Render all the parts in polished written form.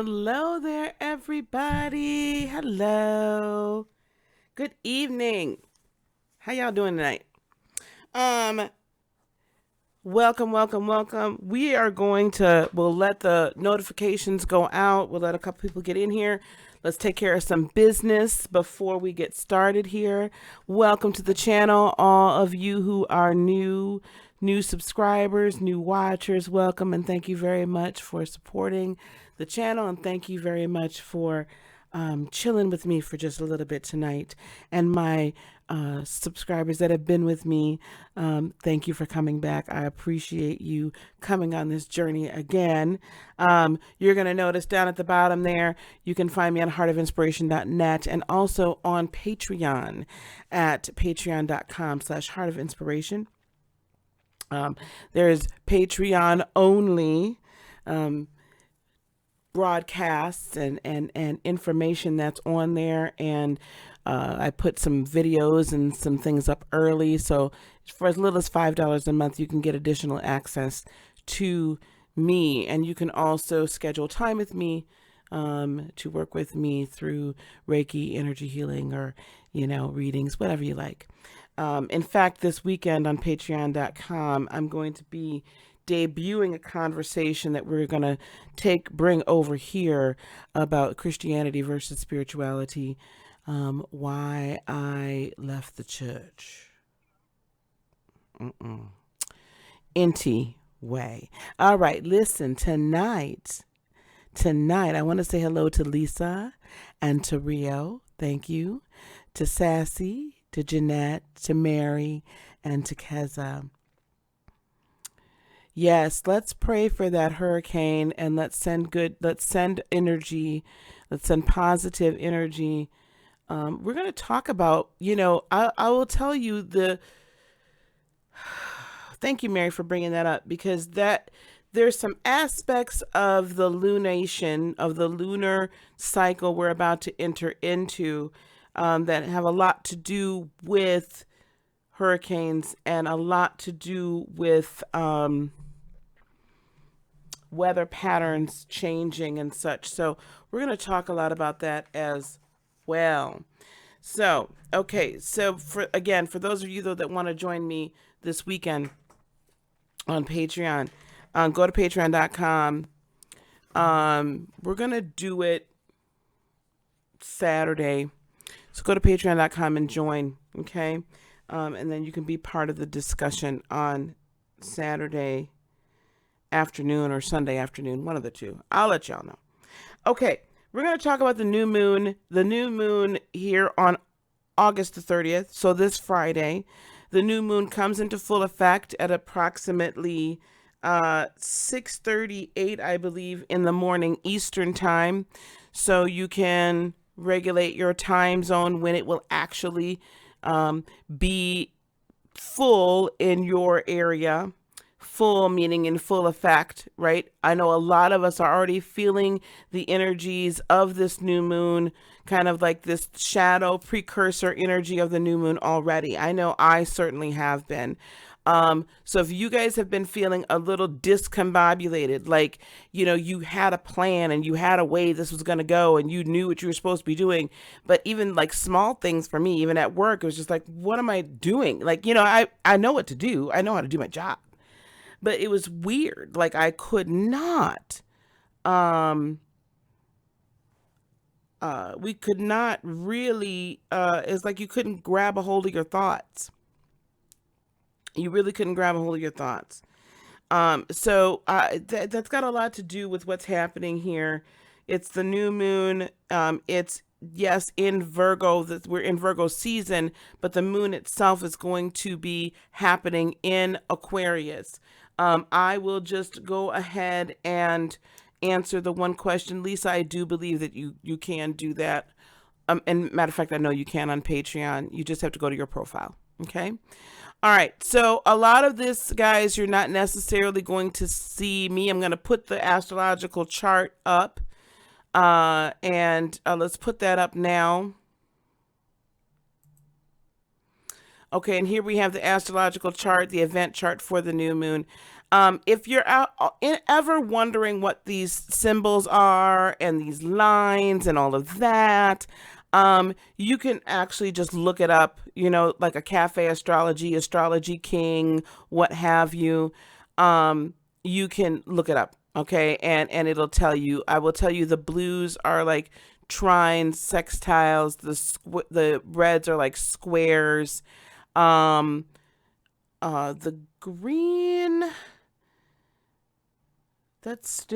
Hello there, everybody. Hello. Good evening. How y'all doing tonight? Um, welcome. We'll let the notifications go out. We'll let a couple people get in here. Let's take care of some business before we get started here. Welcome to the channel, all of you who are new subscribers, new watchers. Welcome and thank you very much for supporting the channel, and thank you very much for chilling with me for just a little bit tonight. And my subscribers that have been with me, thank you for coming back. I appreciate you coming on this journey again. You're going to notice down at the bottom there, you can find me on heartofinspiration.net and also on Patreon at patreon.com/heartofinspiration. There's Patreon only broadcasts and information that's on there, and I put some videos and some things up early, so for as little as $5 a month you can get additional access to me, and you can also schedule time with me to work with me through Reiki, energy healing, or readings, whatever you like. In fact, this weekend on patreon.com I'm going to be debuting a conversation that we're going to bring over here about Christianity versus spirituality, why I left the church. Inty way. All right, listen, tonight I want to say hello to Lisa and to Rio, thank you, to Sassy, to Jeanette, to Mary, and to Keza. Yes, let's pray for that hurricane, and let's send energy, let's send positive energy. We're going to talk about, I will tell you thank you, Mary, for bringing that up, because there's some aspects of the lunation, of the lunar cycle we're about to enter into, that have a lot to do with hurricanes and a lot to do with weather patterns changing and such. So we're going to talk a lot about that as well. So, okay. So for those of you though that want to join me this weekend on Patreon, go to patreon.com. We're going to do it Saturday. So go to patreon.com and join. Okay. And then you can be part of the discussion on Saturday afternoon or Sunday afternoon, one of the two. I'll let y'all know. Okay, we're going to talk about the new moon here on August the 30th. So this Friday, the new moon comes into full effect at approximately 6:38, I believe, in the morning Eastern time. So you can regulate your time zone when it will actually be full in your area. Full meaning in full effect, right? I know a lot of us are already feeling the energies of this new moon, kind of like this shadow precursor energy of the new moon already. I know I certainly have been. So if you guys have been feeling a little discombobulated, like, you had a plan and you had a way this was going to go and you knew what you were supposed to be doing, but even like small things for me, even at work, it was just like, what am I doing? Like, I know what to do. I know how to do my job. But it was weird. Like I could not, we could not really, it's like you couldn't grab a hold of your thoughts. You really couldn't grab a hold of your thoughts. So that's got a lot to do with what's happening here. It's the new moon. It's, yes, in Virgo, that we're in Virgo season, but the moon itself is going to be happening in Aquarius. I will just go ahead and answer the one question. Lisa, I do believe that you can do that. And matter of fact, I know you can on Patreon. You just have to go to your profile. Okay. All right. So a lot of this, guys, you're not necessarily going to see me. I'm going to put the astrological chart up. And let's put that up now. Okay, and here we have the astrological chart, the event chart for the new moon. If you're ever wondering what these symbols are and these lines and all of that, you can actually just look it up, like a cafe astrology, astrology king, what have you. You can look it up, okay? And it'll tell you. I will tell you the blues are like trines, sextiles, the reds are like squares. Um, the green, that's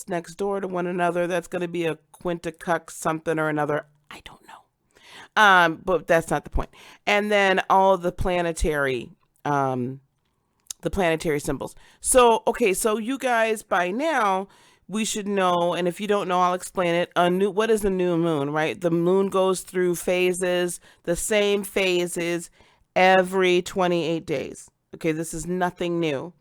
next door to one another. That's going to be a quinticux something or another. I don't know. But that's not the point. And then all um, the planetary symbols. So, okay, so you guys by now we should know, and if you don't know, I'll explain it. What is a new moon, right? The moon goes through phases, the same phases every 28 days. Okay, this is nothing new.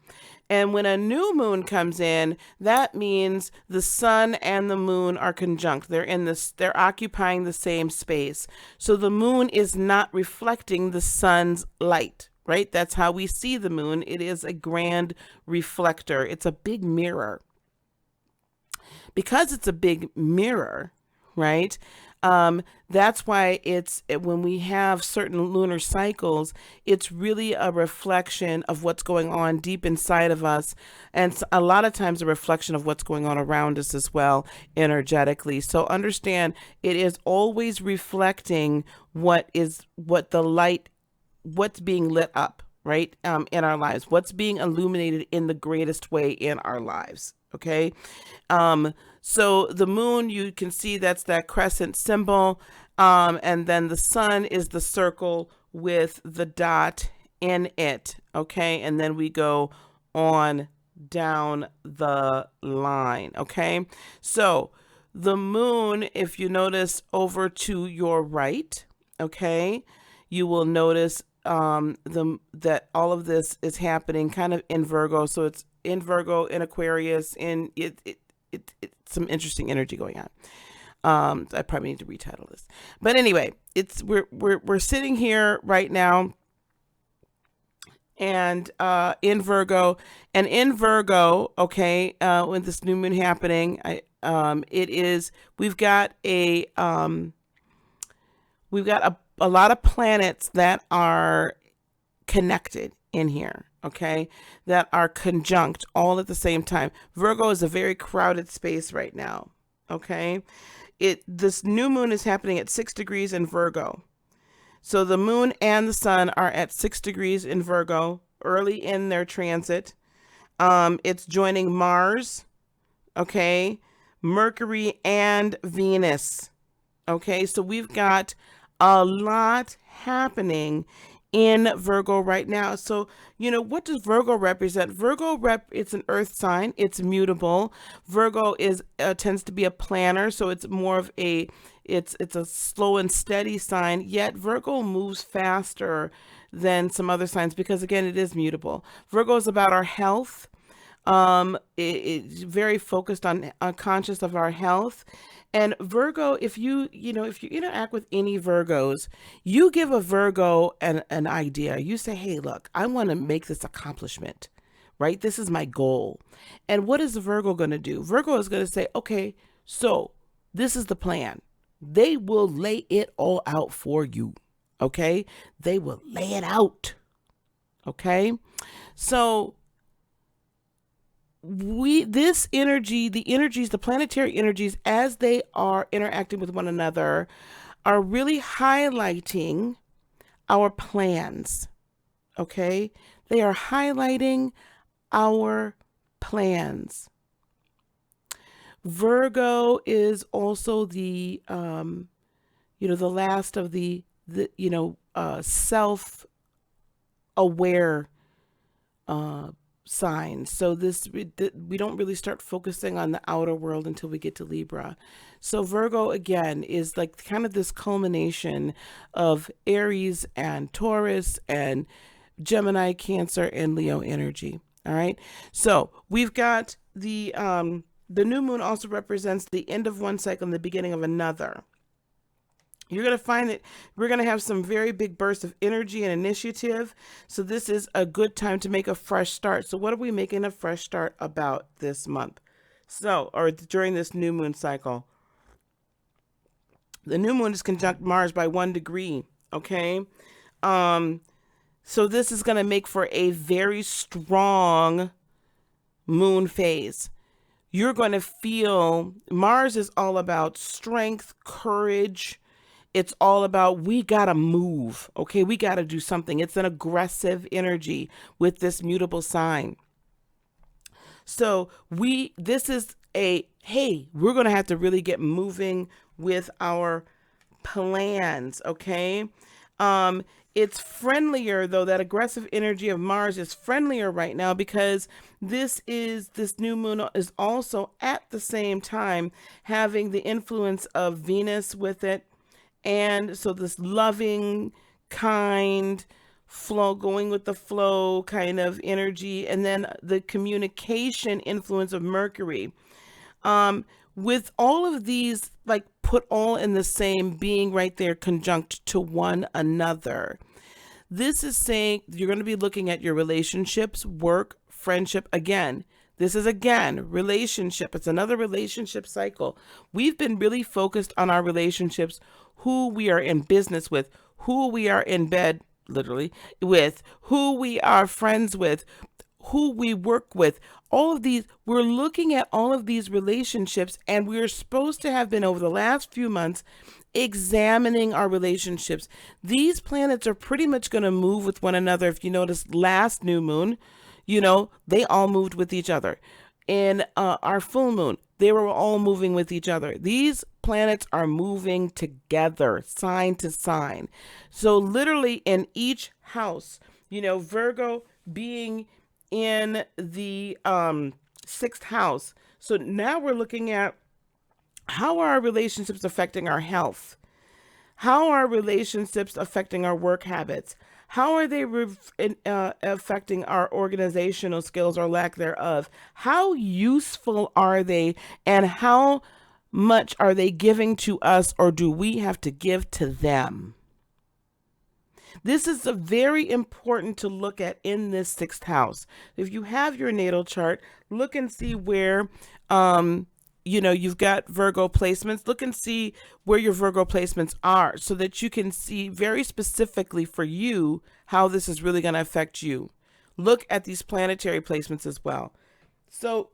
And when a new moon comes in, that means the sun and the moon are conjunct. They're occupying the same space. So the moon is not reflecting the sun's light, right? That's how we see the moon. It is a grand reflector. It's a big mirror. Because it's a big mirror, right? That's why when we have certain lunar cycles, it's really a reflection of what's going on deep inside of us, and a lot of times a reflection of what's going on around us as well, energetically. So understand, it is always reflecting the light, what's being lit up, right? In our lives, what's being illuminated in the greatest way in our lives. Okay. So the moon, you can see that's that crescent symbol. And then the sun is the circle with the dot in it. Okay. And then we go on down the line. Okay. So the moon, if you notice over to your right, okay, you will notice that all of this is happening kind of in Virgo. So it's in Virgo, in Aquarius, in some interesting energy going on. I probably need to retitle this, but anyway, we're sitting here right now, and in Virgo, okay, when this new moon happening, we've got a lot of planets that are connected in here, okay, that are conjunct all at the same time. Virgo is a very crowded space right now, okay. This new moon is happening at 6 degrees in Virgo. So the moon and the sun are at 6 degrees in Virgo, early in their transit. It's joining Mars, okay, Mercury, and Venus. Okay, so we've got a lot happening in Virgo right now. So, what does Virgo represent? It's an earth sign. It's mutable. Virgo tends to be a planner, so it's more of it's a slow and steady sign, yet Virgo moves faster than some other signs because, again, it is mutable. Virgo is about our health. It's very focused on conscious of our health. And Virgo, if you interact with any Virgos, you give a Virgo an idea. You say, hey, look, I want to make this accomplishment, right? This is my goal. And what is the Virgo going to do? Virgo is going to say, okay, so this is the plan. They will lay it all out for you. Okay. They will lay it out. Okay. So this energy, the planetary energies, as they are interacting with one another, are really highlighting our plans. Okay. They are highlighting our plans. Virgo is also the last of the self-aware signs. So we don't really start focusing on the outer world until we get to Libra. So Virgo, again, is like kind of this culmination of Aries and Taurus and Gemini, Cancer, and Leo energy. All right. So we've got the new moon also represents the end of one cycle and the beginning of another. You're going to find that we're going to have some very big bursts of energy and initiative. So this is a good time to make a fresh start. So what are we making a fresh start about this month? So, or during this new moon cycle, the new moon is conjunct Mars by 1 degree. Okay. Um, so this is going to make for a very strong moon phase. You're going to feel Mars is all about strength, courage. It's all about we got to move. Okay. We got to do something. It's an aggressive energy with this mutable sign. So this is a, hey, we're going to have to really get moving with our plans. Okay. Um, it's friendlier though. That aggressive energy of Mars is friendlier right now because this new moon is also at the same time having the influence of Venus with it. And so this loving, kind, flow, going with the flow kind of energy, and then the communication influence of Mercury. Um, with all of these, like put all in the same being right there, conjunct to one another. This is saying you're going to be looking at your relationships, work, friendship again. This is again relationship. It's another relationship cycle. We've been really focused on our relationships, who we are in business with, who we are in bed, literally, with, who we are friends with, who we work with. All of these, we're looking at all of these relationships, and we're supposed to have been over the last few months examining our relationships. These planets are pretty much going to move with one another. If you notice, last new moon, they all moved with each other. In our full moon, they were all moving with each other. These planets are moving together, sign to sign. So literally in each house, Virgo being in the sixth house. So now we're looking at how are our relationships affecting our health? How are relationships affecting our work habits? How are they affecting our organizational skills or lack thereof? How useful are they, and how much are they giving to us, or do we have to give to them? This is a very important to look at in this sixth house. If you have your natal chart, look and see where, you've got Virgo placements. Look and see where your Virgo placements are so that you can see very specifically for you how this is really going to affect you. Look at these planetary placements as well. So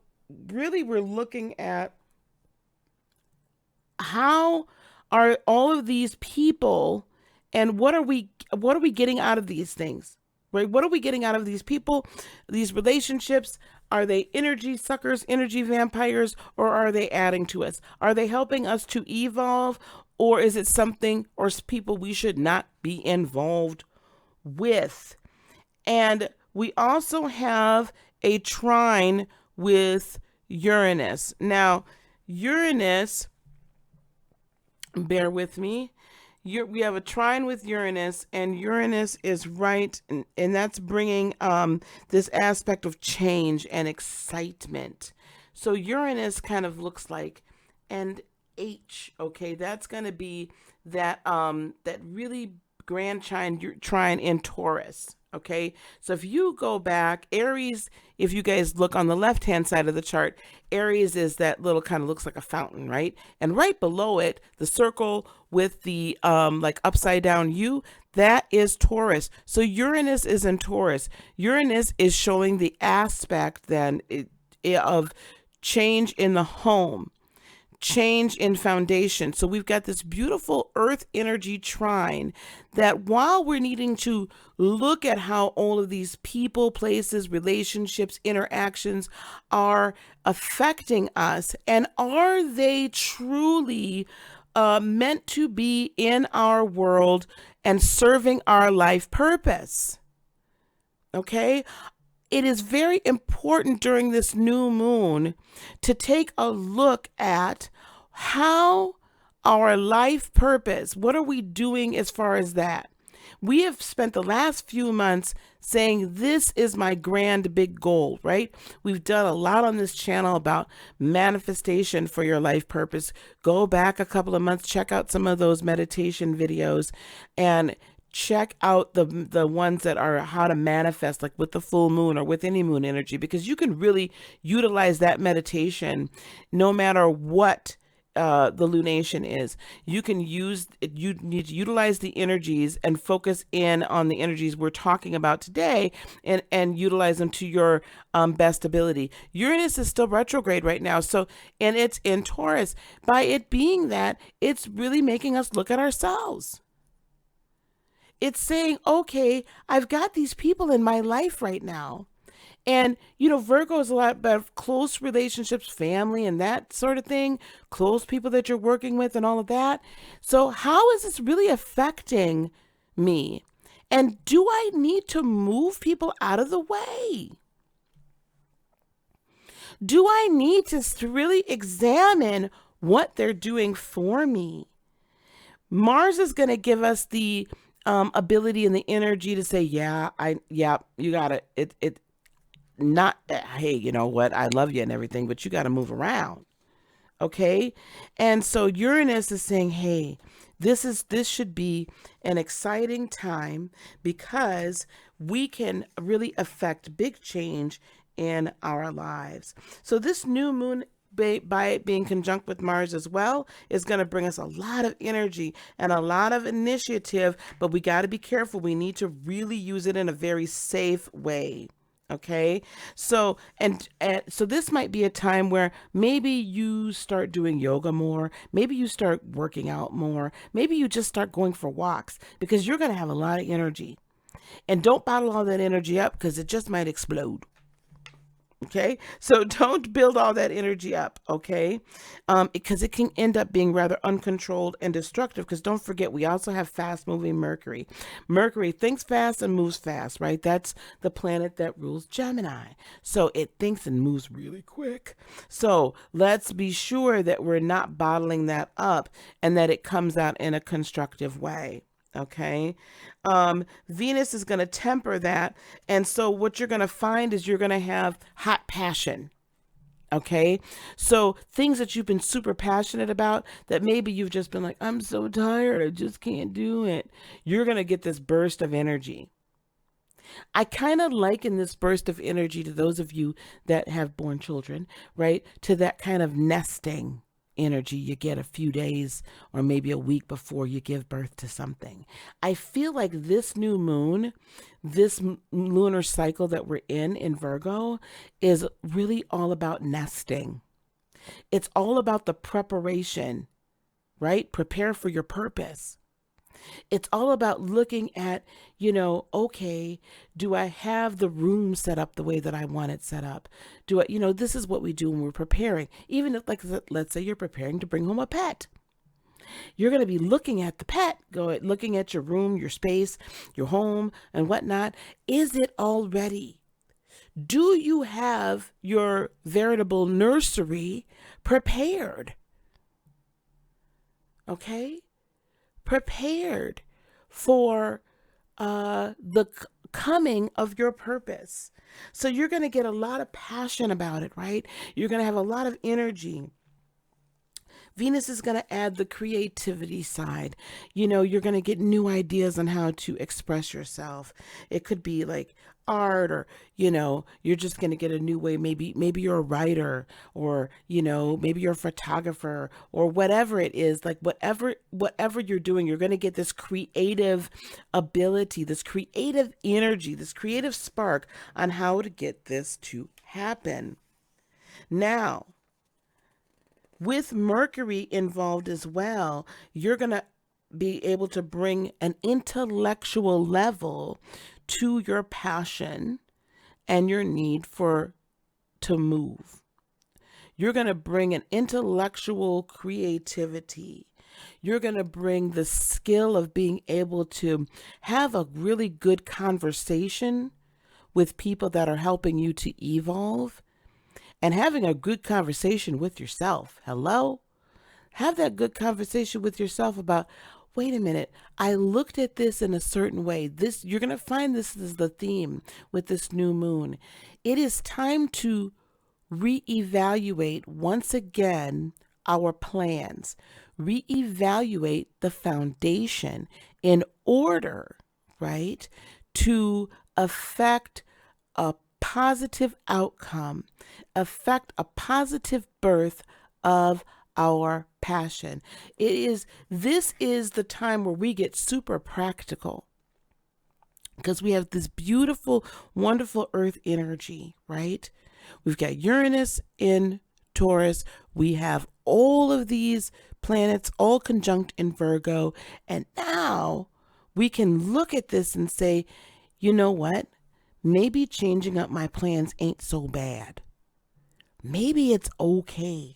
really we're looking at how are all of these people, and what are we getting out of these things, right? What are we getting out of these people, these relationships? Are they energy suckers, energy vampires, or are they adding to us? Are they helping us to evolve, or is it something or people we should not be involved with? And we also have a trine with Uranus. Now, Uranus, bear with me. We have a trine with Uranus, and Uranus is right, and that's bringing this aspect of change and excitement. So Uranus kind of looks like an H. Okay, that's going to be that that really grand trine in Taurus. Okay, so if you go back, Aries, if you guys look on the left hand side of the chart, Aries is that little kind of looks like a fountain, right? And right below it, the circle with the like upside down U, that is Taurus. So Uranus is in Taurus. Uranus is showing the aspect then of change in the home, change in foundation. So we've got this beautiful earth energy trine that while we're needing to look at how all of these people, places, relationships, interactions are affecting us, and are they truly meant to be in our world and serving our life purpose? Okay. It is very important during this new moon to take a look at how our life purpose, what are we doing as far as that? We have spent the last few months saying this is my grand big goal, right? We've done a lot on this channel about manifestation for your life purpose. Go back a couple of months, check out some of those meditation videos, and check out the ones that are how to manifest, like with the full moon or with any moon energy, because you can really utilize that meditation no matter what the lunation is. You can use it, you need to utilize the energies and focus in on the energies we're talking about today, and utilize them to your best ability. Uranus is still retrograde right now, so, and it's in Taurus. By it being that, it's really making us look at ourselves. It's saying, okay, I've got these people in my life right now. And, Virgo is a lot about close relationships, family, and that sort of thing, close people that you're working with, and all of that. So, how is this really affecting me? And do I need to move people out of the way? Do I need to really examine what they're doing for me? Mars is going to give us the ability and the energy to say, yeah, you got it. Not, hey, you know what? I love you and everything, but you got to move around. Okay. And so Uranus is saying, hey, this should be an exciting time because we can really affect big change in our lives. So this new moon, by it being conjunct with Mars as well, is going to bring us a lot of energy and a lot of initiative, but we got to be careful. We need to really use it in a very safe way. Okay. So, and so this might be a time where maybe you start doing yoga more. Maybe you start working out more. Maybe you just start going for walks, because you're going to have a lot of energy. And don't bottle all that energy up, because it just might explode. Okay, so don't build all that energy up, okay? Because it can end up being rather uncontrolled and destructive. Because don't forget, we also have fast moving Mercury. Mercury thinks fast and moves fast, right? That's the planet that rules Gemini. So it thinks and moves really quick. So let's be sure that we're not bottling that up and that it comes out in a constructive way. Okay. Venus is going to temper that. And so what you're going to find is you're going to have hot passion. Okay. So things that you've been super passionate about that maybe you've just been like, I'm so tired, I just can't do it. You're going to get this burst of energy. I kind of liken this burst of energy to those of you that have born children, right? To that kind of nesting energy you get a few days or maybe a week before you give birth to something. I feel like this new moon, this lunar cycle that we're in Virgo, is really all about nesting. It's all about the preparation, right? Prepare for your purpose. It's all about looking at, okay, do I have the room set up the way that I want it set up? Do I, this is what we do when we're preparing. Even if, like, let's say you're preparing to bring home a pet. You're going to be looking at the pet, looking at your room, your space, your home, and whatnot. Is it all ready? Do you have your veritable nursery prepared? Okay? Prepared for the coming of your purpose. So you're going to get a lot of passion about it, right? You're going to have a lot of energy. Venus is going to add the creativity side. You're going to get new ideas on how to express yourself. It could be like art, or, you're just going to get a new way. Maybe you're a writer, or, maybe you're a photographer, or whatever it is, like whatever you're doing, you're going to get this creative ability, this creative energy, this creative spark on how to get this to happen. Now, with Mercury involved as well, you're going to be able to bring an intellectual level to your passion and your need to move. You're going to bring an intellectual creativity. You're going to bring the skill of being able to have a really good conversation with people that are helping you to evolve. And having a good conversation with yourself. Hello? Have that good conversation with yourself about wait a minute, I looked at this in a certain way. This, you're going to find this is the theme with this new moon. It is time to reevaluate once again our plans, reevaluate the foundation in order, right, to affect a positive outcome, affect a positive birth of our passion. This is the time where we get super practical because we have this beautiful, wonderful earth energy, right? We've got Uranus in Taurus. We have all of these planets all conjunct in Virgo. And now we can look at this and say, you know what? Maybe changing up my plans ain't so bad. Maybe it's okay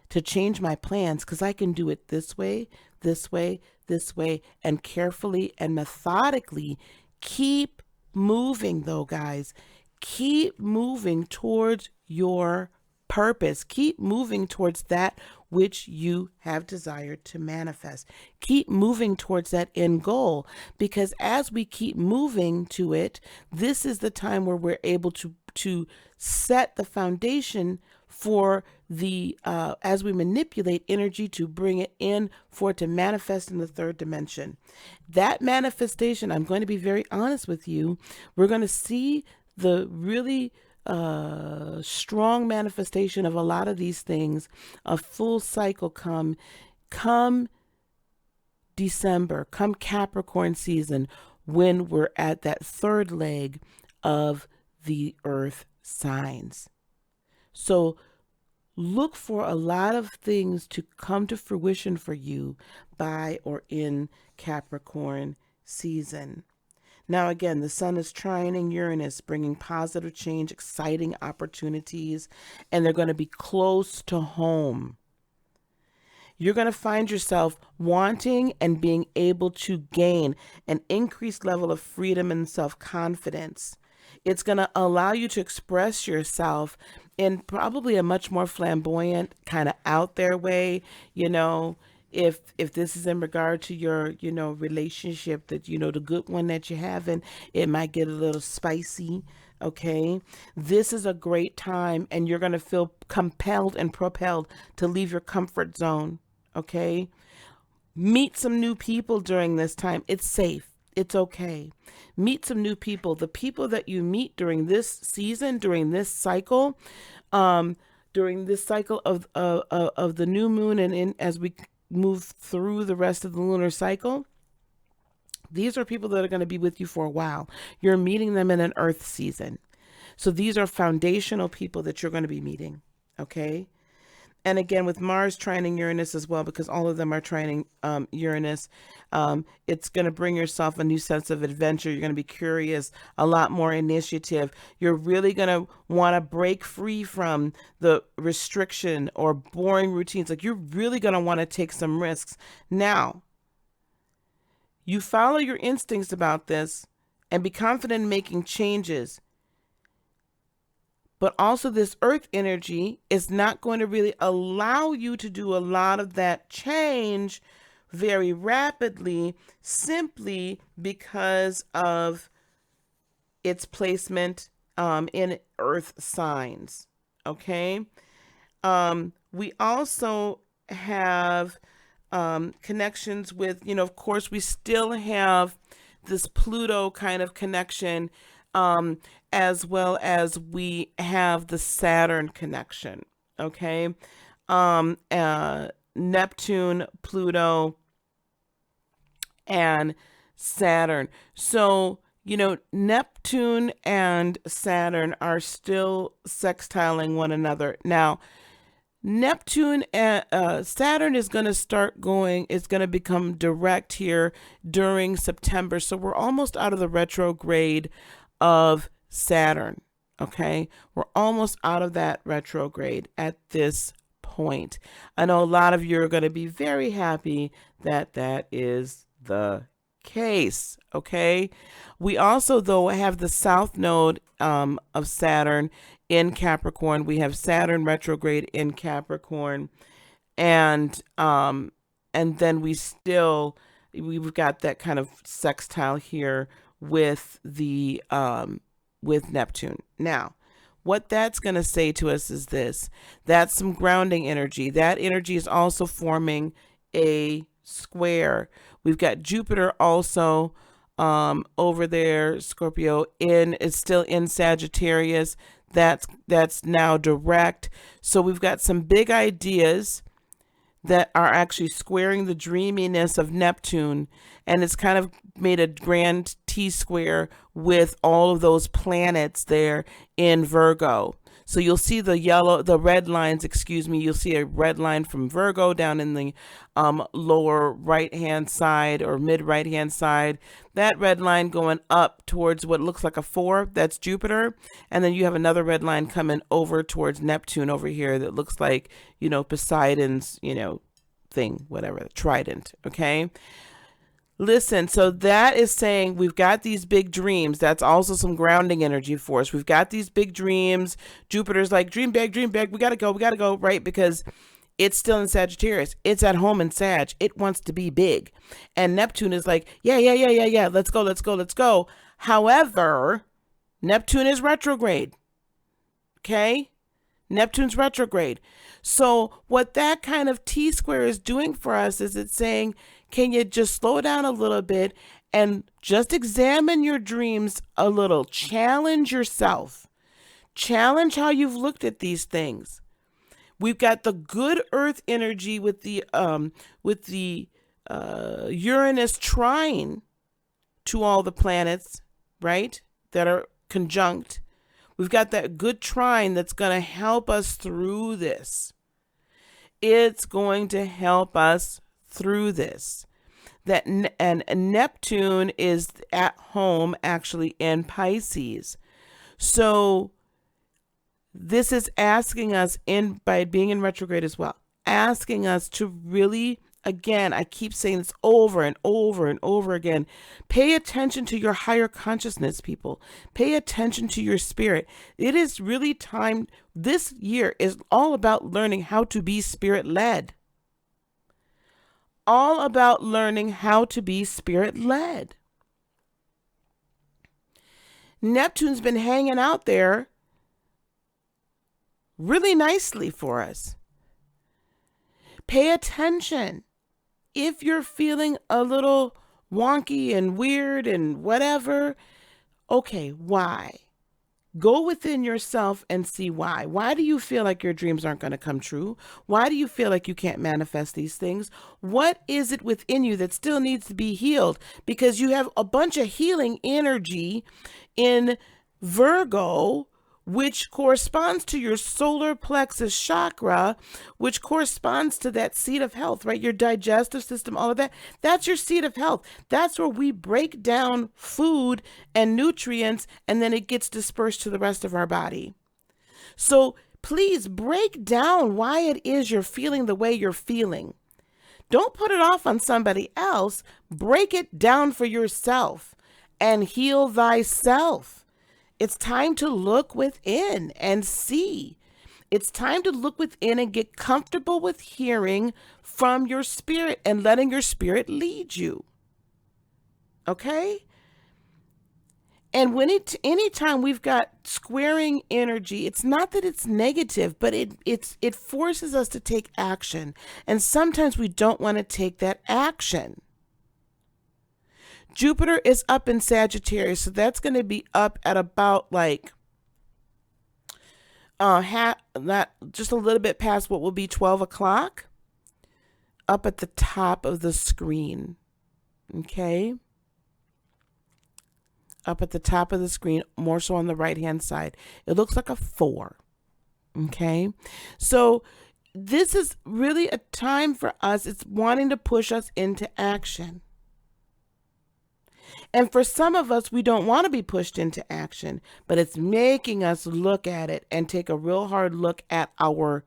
to change my plans because I can do it this way, this way, this way, and carefully and methodically keep moving, though, guys. Keep moving towards your purpose. Keep moving towards that which you have desired to manifest. Keep moving towards that end goal, because as we keep moving to it, this is the time where we're able to set the foundation for the as we manipulate energy to bring it in for it to manifest in the third dimension. That manifestation, I'm going to be very honest with you, we're going to see the really strong manifestation of a lot of these things, a full cycle come December, come Capricorn season, when we're at that third leg of the earth signs. So look for a lot of things to come to fruition for you by or in Capricorn season. Now, again, the sun is trining Uranus, bringing positive change, exciting opportunities, and they're going to be close to home. You're going to find yourself wanting and being able to gain an increased level of freedom and self-confidence. It's going to allow you to express yourself in probably a much more flamboyant, kind of out there way, if this is in regard to your, relationship, that, the good one that you're having, it might get a little spicy. Okay. This is a great time, and you're going to feel compelled and propelled to leave your comfort zone. Okay. Meet some new people during this time. It's safe. It's okay. Meet some new people. The people that you meet during this season, during this cycle of the new moon, and as we move through the rest of the lunar cycle, these are people that are going to be with you for a while. You're meeting them in an earth season. So these are foundational people that you're going to be meeting. Okay. And again, with Mars trining Uranus as well, because all of them are trining Uranus, it's going to bring yourself a new sense of adventure. You're going to be curious, a lot more initiative. You're really going to want to break free from the restriction or boring routines. Like, you're really going to want to take some risks. Now, you follow your instincts about this and be confident in making changes. But also, this earth energy is not going to really allow you to do a lot of that change very rapidly, simply because of its placement in earth signs. Okay. We also have connections with, of course, we still have this Pluto kind of connection, as well as we have the Saturn connection. Okay. Neptune, Pluto, and Saturn. So, Neptune and Saturn are still sextiling one another. Now, Neptune and Saturn is going to it's going to become direct here during September. So we're almost out of the retrograde of Saturn. Okay. We're almost out of that retrograde at this point. I know a lot of you are going to be very happy that that is the case. Okay. We also, though, have the south node of Saturn in Capricorn. We have Saturn retrograde in Capricorn, and and then we've got that kind of sextile here with the with Neptune. Now, what that's going to say to us is this: that's some grounding energy. That energy is also forming a square. We've got Jupiter also over there, Scorpio, is still in Sagittarius. That's now direct. So we've got some big ideas that are actually squaring the dreaminess of Neptune, and it's kind of made a grand T square with all of those planets there in Virgo. So you'll see the red lines, excuse me, you'll see a red line from Virgo down in the lower right-hand side or mid-right-hand side. That red line going up towards what looks like a 4, that's Jupiter. And then you have another red line coming over towards Neptune over here that looks like, Poseidon's, thing, whatever, trident, okay? Listen, so that is saying we've got these big dreams. That's also some grounding energy for us. We've got these big dreams. Jupiter's like, dream big, we gotta go, right? Because it's still in Sagittarius. It's at home in Sag. It wants to be big. And Neptune is like, yeah, let's go. However, Neptune is retrograde, okay? Neptune's retrograde. So what that kind of T-square is doing for us is it's saying, can you just slow down a little bit and just examine your dreams a little? Challenge yourself. Challenge how you've looked at these things. We've got the good Earth energy with the Uranus trine to all the planets, right? That are conjunct. We've got that good trine that's going to help us through this. It's going to help us through this. And Neptune is at home actually in Pisces. So this is asking us, by being in retrograde as well, asking us to really, again, I keep saying this over and over and over again, pay attention to your higher consciousness, people. Pay attention to your spirit. It is really time. This year is all about learning how to be spirit-led. All about learning how to be spirit-led. Neptune's been hanging out there really nicely for us. Pay attention. If you're feeling a little wonky and weird and whatever, okay, why? Go within yourself and see why. Why do you feel like your dreams aren't going to come true? Why do you feel like you can't manifest these things? What is it within you that still needs to be healed? Because you have a bunch of healing energy in Virgo, which corresponds to your solar plexus chakra, which corresponds to that seat of health, right? Your digestive system, all of that. That's your seat of health. That's where we break down food and nutrients, and then it gets dispersed to the rest of our body. So please break down why it is you're feeling the way you're feeling. Don't put it off on somebody else. Break it down for yourself and heal thyself. It's time to look within and see. It's time to look within and get comfortable with hearing from your spirit and letting your spirit lead you. Okay? And anytime we've got squaring energy, it's not that it's negative, but it forces us to take action. And sometimes we don't want to take that action. Jupiter is up in Sagittarius, so that's going to be up at about like just a little bit past what will be 12 o'clock, up at the top of the screen. Okay? Up at the top of the screen, more so on the right-hand side. It looks like a 4. Okay? So this is really a time for us. It's wanting to push us into action. And for some of us, we don't want to be pushed into action, but it's making us look at it and take a real hard look at ourselves.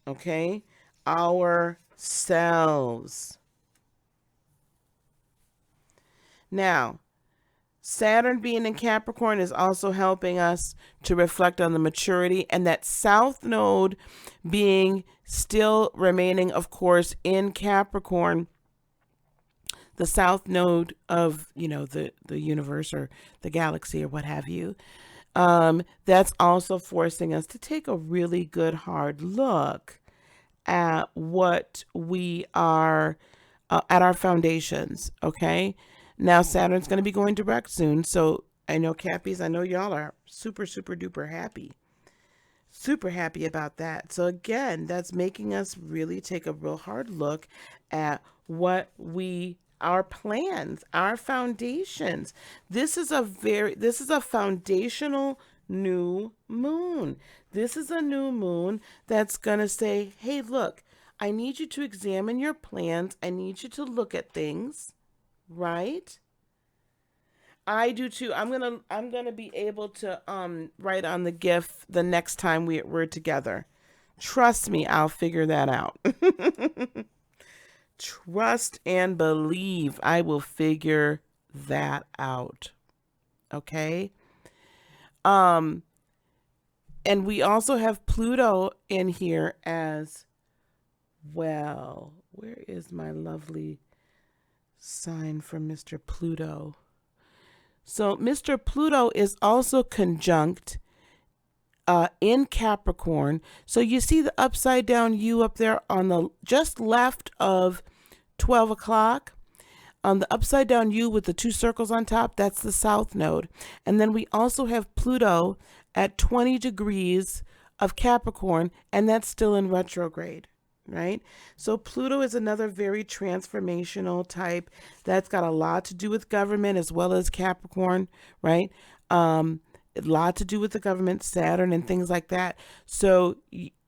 Okay? Ourselves. Now, Saturn being in Capricorn is also helping us to reflect on the maturity, and that South Node being still remaining, of course, in Capricorn, the South Node of, the universe or the galaxy or what have you. That's also forcing us to take a really good hard look at what we are, at our foundations. Okay. Now, Saturn's going to be going direct soon. So I know, Cappies, I know y'all are super, super duper happy. Super happy about that. So, again, that's making us really take a real hard look at our plans, our foundations. This is a foundational new moon. This is a new moon that's going to say, hey, look, I need you to examine your plans. I need you to look at things, right? I do too. I'm gonna be able to write on the gift the next time we're together. Trust me, I'll figure that out. Trust and believe I will figure that out. Okay? Um and we also have Pluto in here as well. Where is my lovely sign for Mr. Pluto? So Mr. Pluto is also conjunct in Capricorn. So you see the upside down U up there on the just left of 12 o'clock. On the upside down U with the two circles on top, that's the South Node. And then we also have Pluto at 20 degrees of Capricorn, and that's still in retrograde, right? So Pluto is another very transformational type. That's got a lot to do with government as well as Capricorn, right? A lot to do with the government, Saturn, and things like that. So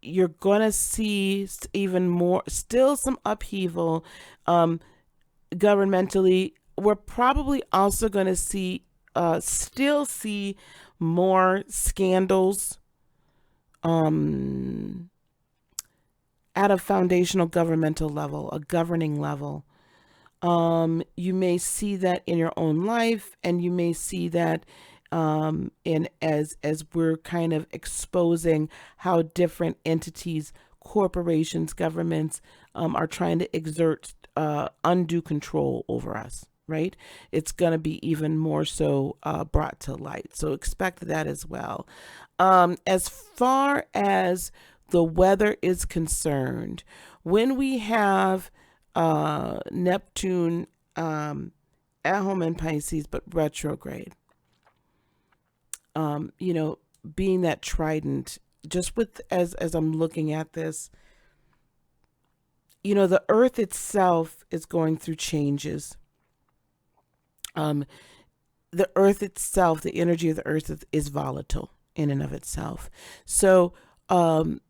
you're going to see even more, still some upheaval governmentally. We're probably also going to still see more scandals at a foundational governmental level, a governing level. You may see that in your own life, and you may see that in as we're kind of exposing how different entities, corporations, governments are trying to exert undue control over us. Right? It's going to be even more so brought to light. So expect that as well. As far as the weather is concerned, when we have Neptune at home in Pisces but retrograde, being that trident, just with as I'm looking at this, the earth itself is going through changes. The earth itself, the energy of the earth is volatile in and of itself. So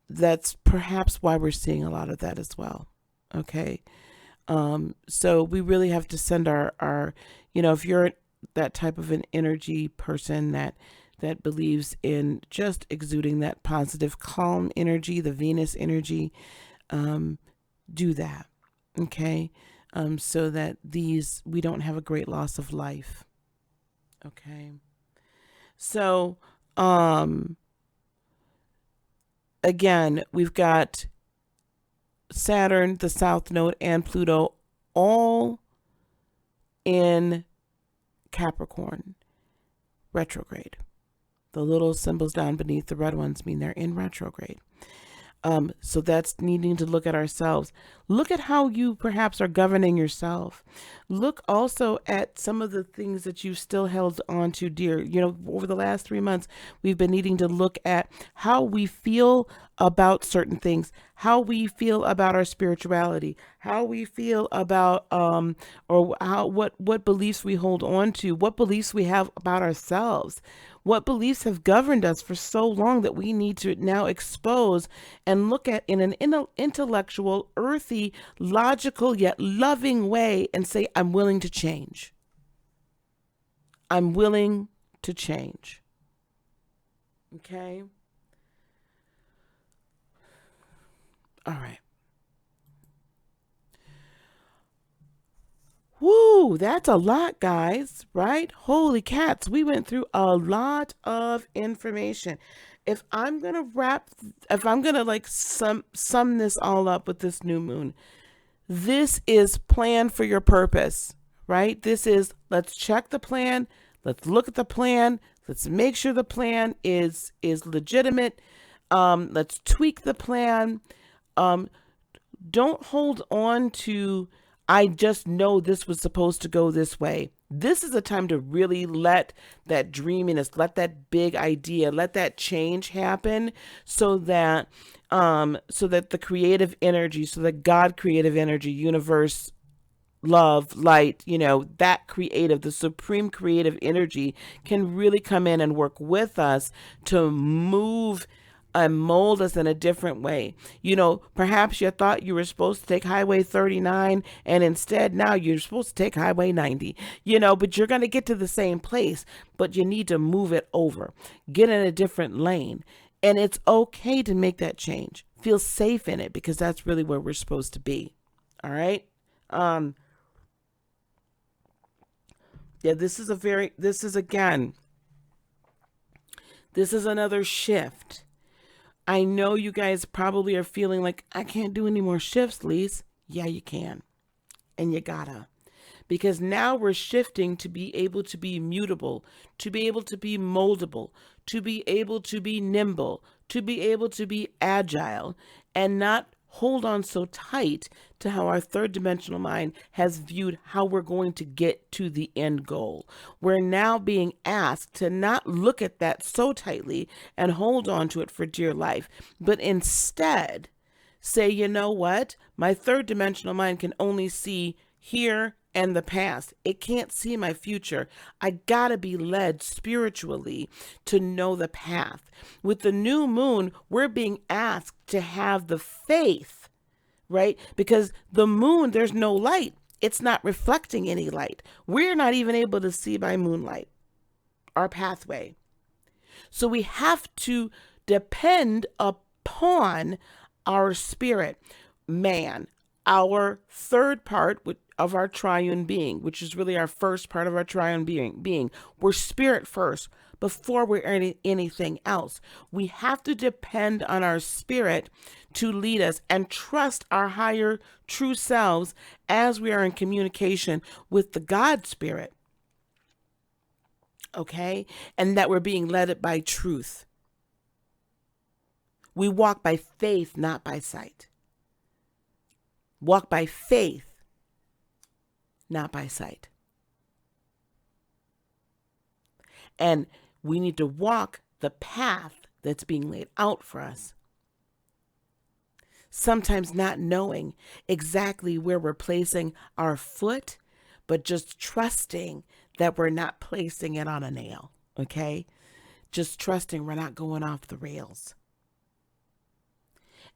that's perhaps why we're seeing a lot of that as well. Okay. So we really have to send our if you're that type of an energy person that believes in just exuding that positive, calm energy, the Venus energy, do that. Okay. So that we don't have a great loss of life. Okay. So, again, we've got Saturn, the South Node, and Pluto all in Capricorn, retrograde. The little symbols down beneath the red ones mean they're in retrograde. So that's needing to look at ourselves. Look at how you perhaps are governing yourself. Look also at some of the things that you've still held on to dear. Over the last 3 months, we've been needing to look at how we feel about certain things, how we feel about our spirituality, how we feel about what beliefs we hold on to, what beliefs we have about ourselves. What beliefs have governed us for so long that we need to now expose and look at in an intellectual, earthy, logical, yet loving way and say, I'm willing to change. I'm willing to change. Okay? All right. Woo, that's a lot, guys, right? Holy cats, we went through a lot of information. If I'm gonna wrap, if I'm gonna like sum this all up with this new moon, this is plan for your purpose, right? This is let's check the plan, let's look at the plan, let's make sure the plan is legitimate. Let's tweak the plan. Um, don't hold on to I just know this was supposed to go this way. This is a time to really let that dreaminess, let that big idea, let that change happen so that the creative energy, so that God creative energy, universe, love, light, that creative, the supreme creative energy can really come in and work with us to move and mold us in a different way. Perhaps you thought you were supposed to take Highway 39 and instead now you're supposed to take Highway 90, but you're going to get to the same place, but you need to move it over, get in a different lane. And it's okay to make that change. Feel safe in it because that's really where we're supposed to be. All right. Yeah, this is another shift. I know you guys probably are feeling like, I can't do any more shifts, Lise. Yeah, you can. And you gotta. Because now we're shifting to be able to be mutable, to be able to be moldable, to be able to be nimble, to be able to be agile, and not hold on so tight to how our third dimensional mind has viewed how we're going to get to the end goal. We're now being asked to not look at that so tightly and hold on to it for dear life, but instead say, you know what? My third dimensional mind can only see here and the past. It can't see my future. I gotta be led spiritually to know the path. With the new moon, we're being asked to have the faith, right? Because the moon, there's no light. It's not reflecting any light. We're not even able to see by moonlight our pathway. So we have to depend upon our spirit, man, our third part of our triune being, which is really our first part of our triune being. We're spirit first before we're anything else. We have to depend on our spirit to lead us and trust our higher true selves as we are in communication with the God spirit. Okay? And that we're being led by truth. We walk by faith, not by sight. Walk by faith, not by sight. And we need to walk the path that's being laid out for us. Sometimes not knowing exactly where we're placing our foot, but just trusting that we're not placing it on a nail, okay? Just trusting we're not going off the rails.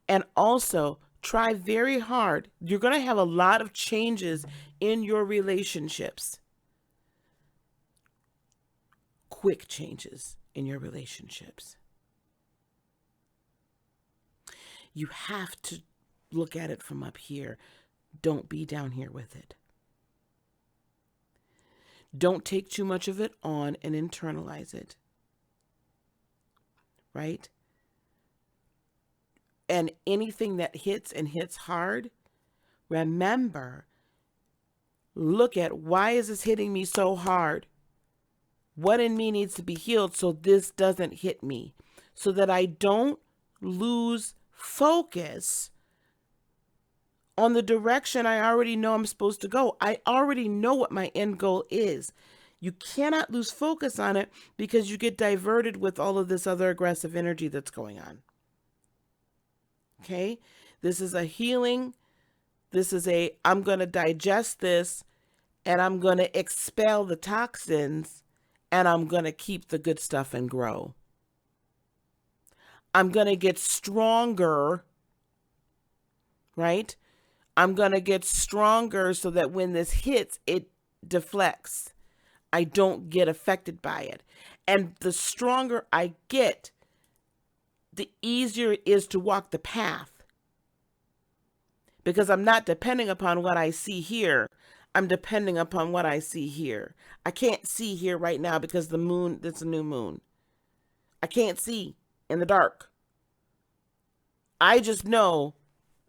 And also, try very hard. You're going to have a lot of changes in your relationships. Quick changes in your relationships. You have to look at it from up here. Don't be down here with it. Don't take too much of it on and internalize it. Right? And anything that hits and hits hard, remember, look at why is this hitting me so hard? What in me needs to be healed so this doesn't hit me? So that I don't lose focus on the direction I already know I'm supposed to go. I already know what my end goal is. You cannot lose focus on it because you get diverted with all of this other aggressive energy that's going on. Okay? This is a healing. I'm going to digest this and I'm going to expel the toxins and I'm going to keep the good stuff and grow. I'm going to get stronger, right? I'm going to get stronger so that when this hits, it deflects. I don't get affected by it. And the stronger I get, the easier it is to walk the path. Because I'm not depending upon what I see here. I'm depending upon what I see here. I can't see here right now because the moon, it's a new moon. I can't see in the dark. I just know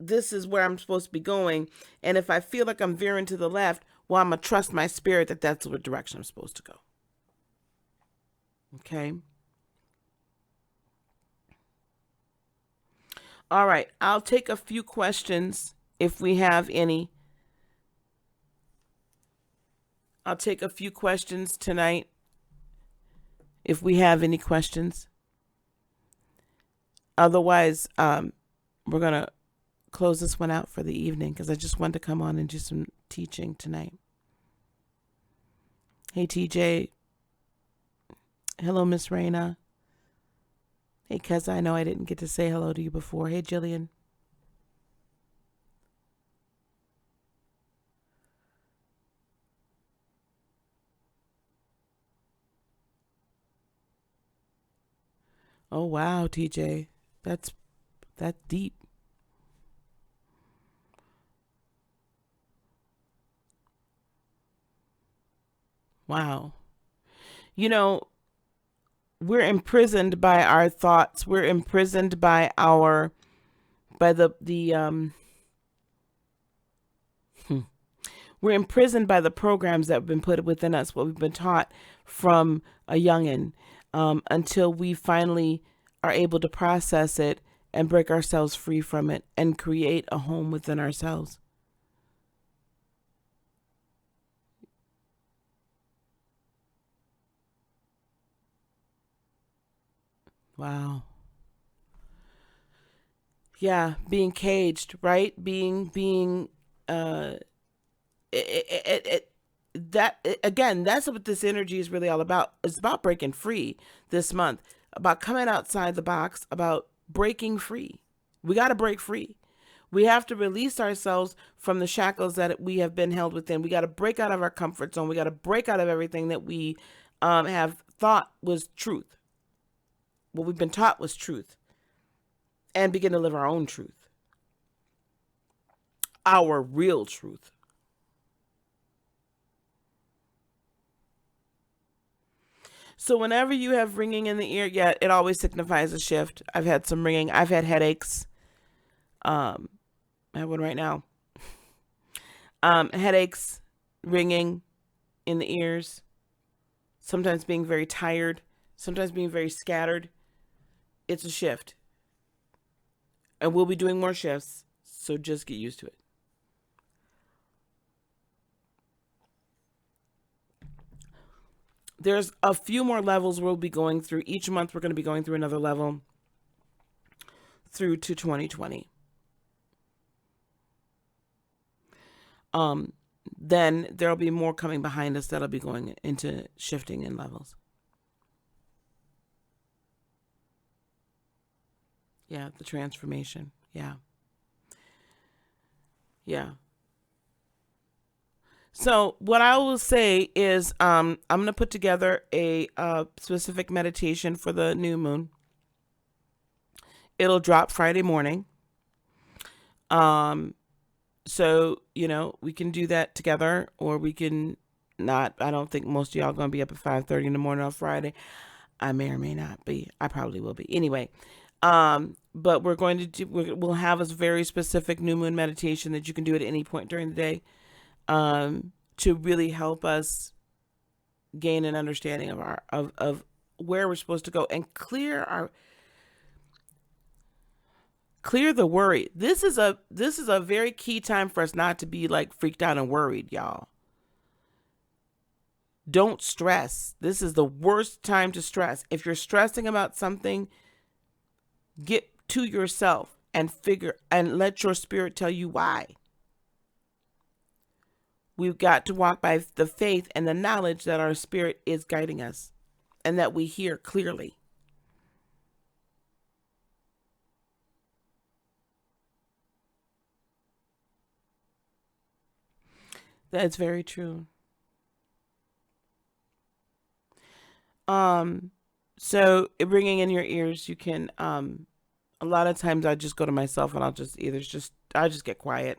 this is where I'm supposed to be going. And if I feel like I'm veering to the left, well, I'm going to trust my spirit that that's what direction I'm supposed to go. Okay. All right. I'll take a few questions if we have any. I'll take a few questions tonight if we have any questions. Otherwise, we're going to close this one out for the evening because I just wanted to come on and do some teaching tonight. Hey, TJ. Hello, Miss Raina. Hey, cuz I know I didn't get to say hello to you before. Hey, Jillian. Oh, wow, TJ. That's deep. Wow. You know, we're imprisoned by our thoughts. We're imprisoned by our by the we're imprisoned by the programs that have been put within us, what we've been taught from a youngin, until we finally are able to process it and break ourselves free from it and create a home within ourselves. Wow. Yeah, being caged, right? Being uh it that again, that's what this energy is really all about. It's about breaking free this month, about coming outside the box, about breaking free. We got to break free. We have to release ourselves from the shackles that we have been held within. We got to break out of our comfort zone. We got to break out of everything that we have thought was truth, what we've been taught was truth, and begin to live our own truth, our real truth. So whenever you have ringing in the ear, yeah, it always signifies a shift. I've had some ringing. I've had headaches. Um, I have one right now. Headaches, ringing in the ears, sometimes being very tired, sometimes being very scattered. It's a shift. And we'll be doing more shifts, so just get used to it. There's a few more levels we'll be going through. Each month we're going to be going through another level through to 2020. Then there'll be more coming behind us that'll be going into shifting in levels. Yeah, the transformation. Yeah. Yeah. So what I will say is I'm going to put together a specific meditation for the new moon. It'll drop Friday morning. Um, so, we can do that together or we can not. I don't think most of y'all going to be up at 5:30 in the morning on Friday. I may or may not be. I probably will be. Anyway, but we're going to we'll have a very specific new moon meditation that you can do at any point during the day, to really help us gain an understanding of of where we're supposed to go and clear the worry. This is a very key time for us not to be like freaked out and worried, y'all. Don't stress. This is the worst time to stress. If you're stressing about something, get to yourself and figure and let your spirit tell you why. We've got to walk by the faith and the knowledge that our spirit is guiding us and that we hear clearly. That's very true. Um, so ringing in your ears, you can, a lot of times I just go to myself and I'll just get quiet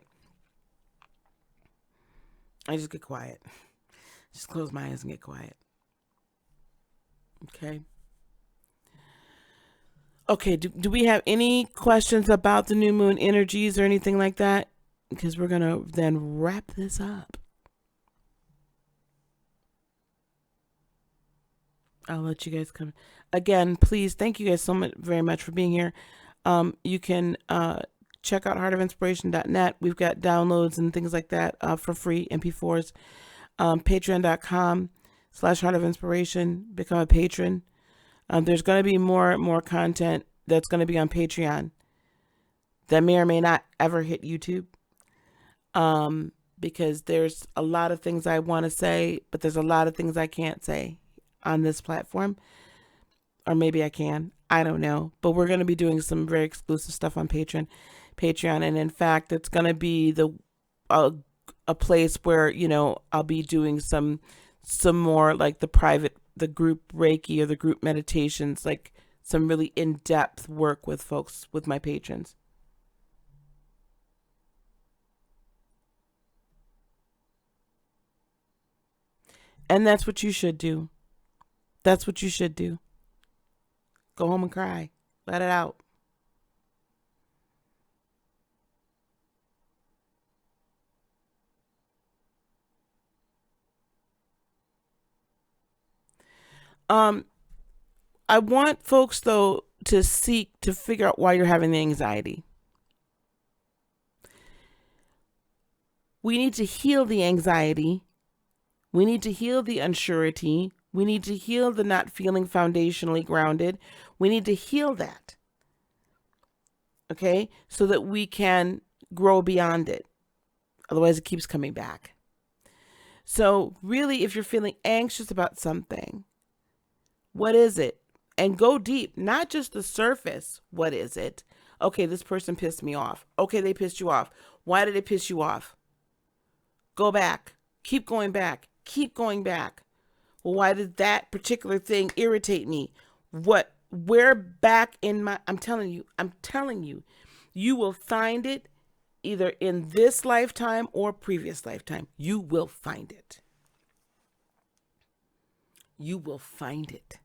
I just get quiet. Just close my eyes and get quiet. Okay. Okay. Do we have any questions about the new moon energies or anything like that? Because we're going to then wrap this up. I'll let you guys come. Again, please, thank you guys so much, very much for being here. You can check out heartofinspiration.net. We've got downloads and things like that for free, MP4s. Patreon.com/heartofinspiration. Become a patron. There's going to be more content that's going to be on Patreon that may or may not ever hit YouTube. Because there's a lot of things I want to say, but there's a lot of things I can't say on this platform. Or maybe I can. I don't know. But we're going to be doing some very exclusive stuff on Patreon. And in fact, it's going to be a place where, I'll be doing some more like the group Reiki or the group meditations, like some really in-depth work with folks, with my patrons. And that's what you should do. That's what you should do. Go home and cry. Let it out. I want folks though to seek to figure out why you're having the anxiety. We need to heal the anxiety. We need to heal the unsurety. We need to heal the not feeling foundationally grounded. We need to heal that. Okay? So that we can grow beyond it. Otherwise, it keeps coming back. So really, if you're feeling anxious about something, what is it? And go deep, not just the surface. What is it? Okay, this person pissed me off. Okay, they pissed you off. Why did it piss you off? Go back. Keep going back. Keep going back. Well, why did that particular thing irritate me? Where back in I'm telling you, you will find it either in this lifetime or previous lifetime. You will find it. You will find it.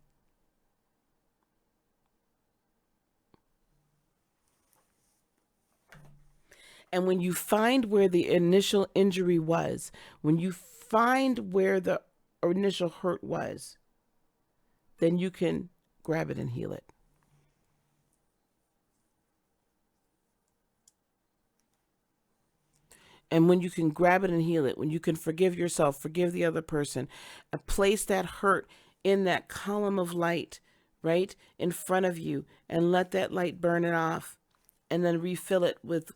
And when you find where the initial injury was, when you find where the initial hurt was, then you can grab it and heal it. And when you can grab it and heal it, when you can forgive yourself, forgive the other person, and place that hurt in that column of light, right, in front of you, and let that light burn it off, and then refill it with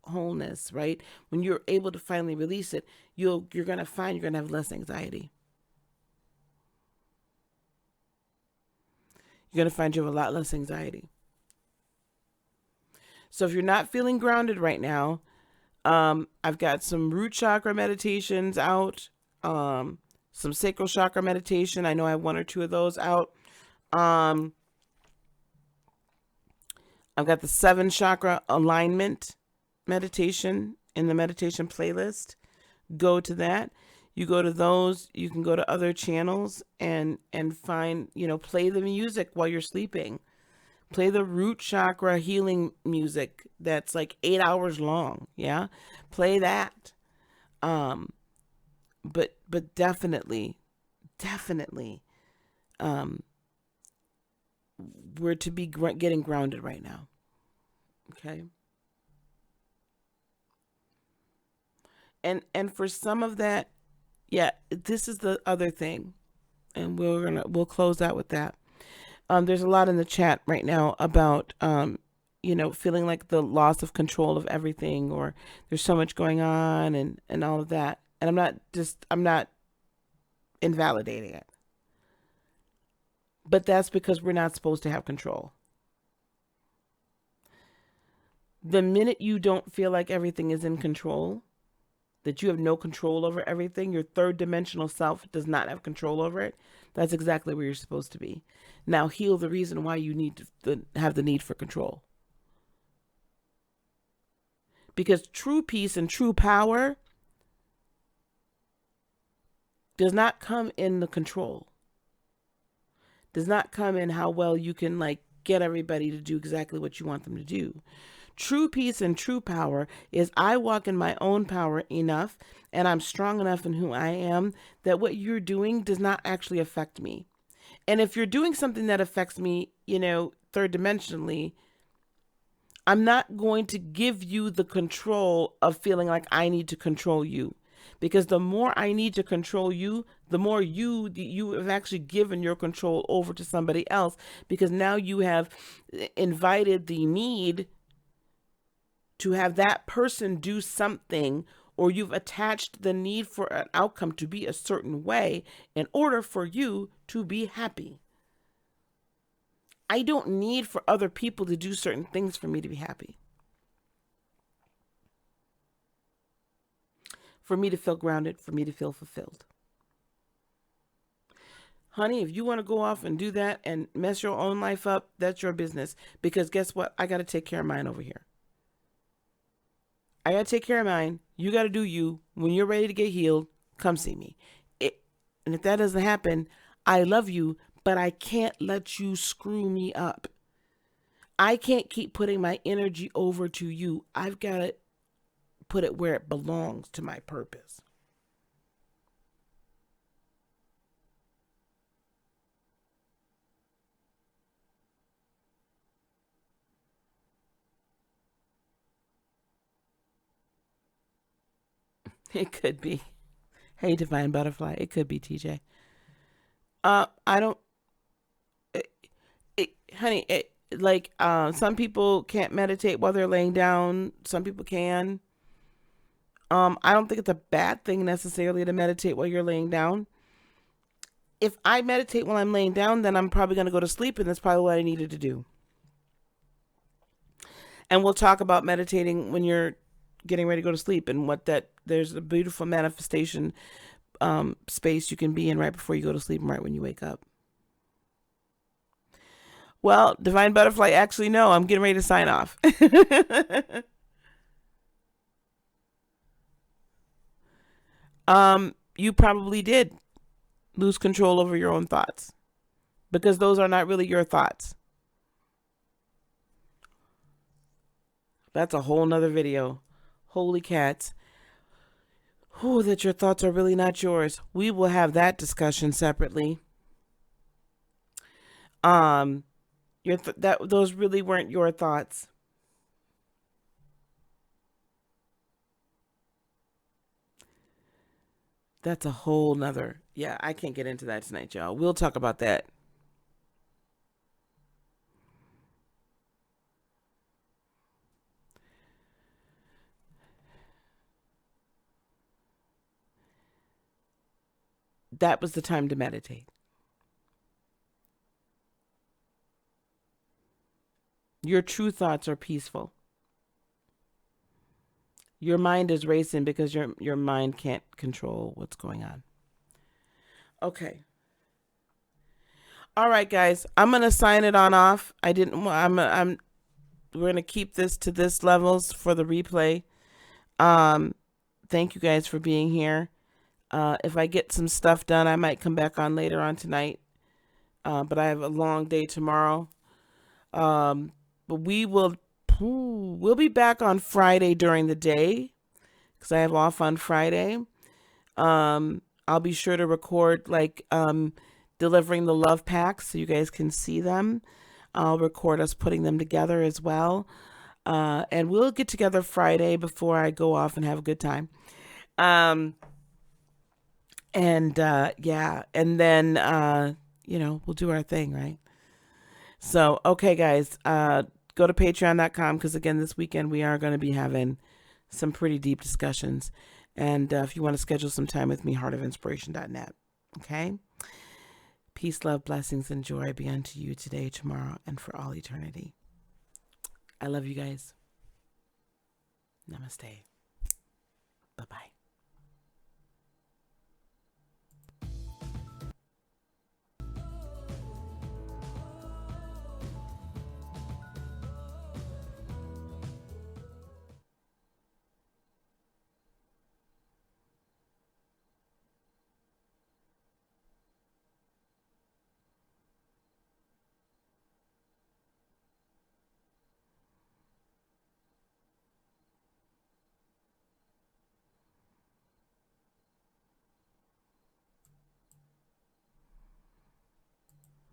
wholeness, right? When you're able to finally release it, you're going to find you're going to have less anxiety. You're going to find you have a lot less anxiety. So if you're not feeling grounded right now, I've got some root chakra meditations out, some sacral chakra meditation. I know I have one or two of those out. I've got the 7 chakra alignment meditation in the meditation playlist. Go to that. You go to those. You can go to other channels and find, play the music while you're sleeping. Play the root chakra healing music that's like 8 hours long. Yeah. Play that. But definitely, we're to be getting grounded right now. Okay. And for some of that, yeah, this is the other thing. And we'll close out with that. There's a lot in the chat right now about, feeling like the loss of control of everything, or there's so much going on and all of that. And I'm not invalidating it. But that's because we're not supposed to have control. The minute you don't feel like everything is in control, that you have no control over everything, your third dimensional self does not have control over it, that's exactly where you're supposed to be. Now heal the reason why you need to have the need for control. Because true peace and true power does not come in the control, does not come in how well you can like get everybody to do exactly what you want them to do. True peace and true power is I walk in my own power enough and I'm strong enough in who I am that what you're doing does not actually affect me. And if you're doing something that affects me, third dimensionally, I'm not going to give you the control of feeling like I need to control you. Because the more I need to control you, the more you have actually given your control over to somebody else, because now you have invited the need to have that person do something, or you've attached the need for an outcome to be a certain way in order for you to be happy. I don't need for other people to do certain things for me to be happy. For me to feel grounded, for me to feel fulfilled. Honey, if you want to go off and do that and mess your own life up, that's your business. Because guess what? I got to take care of mine over here. I got to take care of mine. You got to do you. When you're ready to get healed, come see me. And if that doesn't happen, I love you, but I can't let you screw me up. I can't keep putting my energy over to you. I've got to put it where it belongs, to my purpose. It could be. Hey, Divine Butterfly. It could be TJ. I don't. Honey. Some people can't meditate while they're laying down. Some people can. I don't think it's a bad thing necessarily to meditate while you're laying down. If I meditate while I'm laying down, then I'm probably going to go to sleep, and that's probably what I needed to do. And we'll talk about meditating when you're getting ready to go to sleep, and there's a beautiful manifestation space you can be in right before you go to sleep and right when you wake up. Well, Divine Butterfly, actually, no, I'm getting ready to sign off. You probably did lose control over your own thoughts, because those are not really your thoughts. That's a whole nother video. Holy cats. Oh, that your thoughts are really not yours. We will have that discussion separately. Those really weren't your thoughts. That's a whole nother. Yeah, I can't get into that tonight, y'all. We'll talk about that. That was the time to meditate. Your true thoughts are peaceful. Your mind is racing because your mind can't control what's going on. Okay. All right, guys. I'm gonna sign it on off. I didn't. I'm. We're gonna keep this to this levels for the replay. Thank you guys for being here. If I get some stuff done, I might come back on later on tonight. But I have a long day tomorrow. But we'll be back on Friday during the day, because I have off on Friday. I'll be sure to record delivering the love packs so you guys can see them. I'll record us putting them together as well. And we'll get together Friday before I go off and have a good time. Yeah, and then we'll do our thing, right? So, okay, guys, go to patreon.com, because again, this weekend we are going to be having some pretty deep discussions. And if you want to schedule some time with me, heartofinspiration.net. Okay? Peace, love, blessings, and joy be unto you today, tomorrow, and for all eternity. I love you guys. Namaste. Bye-bye.